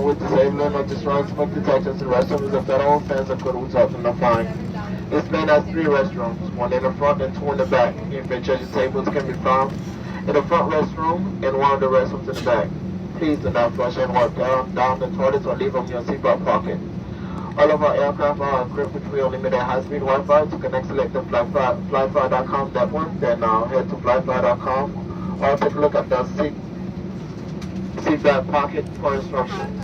with disabling or destroying smoke detectors in restrooms is a federal offense and could result in a fine. This plane has three restrooms, one in the front and two in the back. Infant tables can be found in the front restroom and one of the restrooms in the back. Please do not flush and wipe down the toilets or leave them in your seatbelt pocket. All of our aircraft are equipped with free unlimited high-speed Wi-Fi. To connect, select the flyfly.com network, then head to flyfly.com or take a look at the seatbelt pocket for instructions.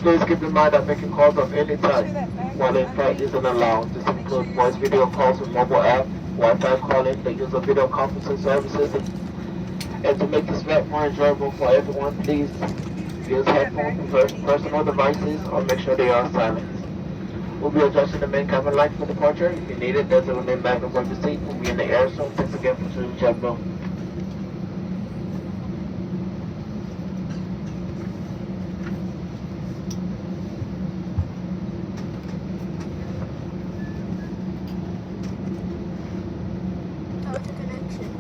Please keep in mind that making calls of any type while in flight isn't allowed. This includes voice video calls with mobile app, Wi-Fi calling, the use of video conferencing services, and to make this flight more enjoyable for everyone, please use headphones, personal devices, or make sure they are silent. We'll be adjusting the main cabin light for departure. If you need it, there's a remain bag above your seat. We'll be in the air soon. Thanks again for choosing JetBlue. How's the connection?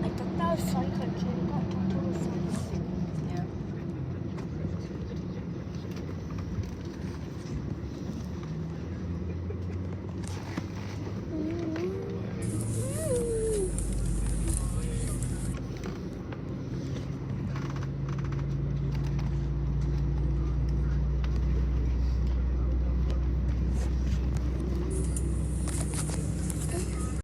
I thought that was fun.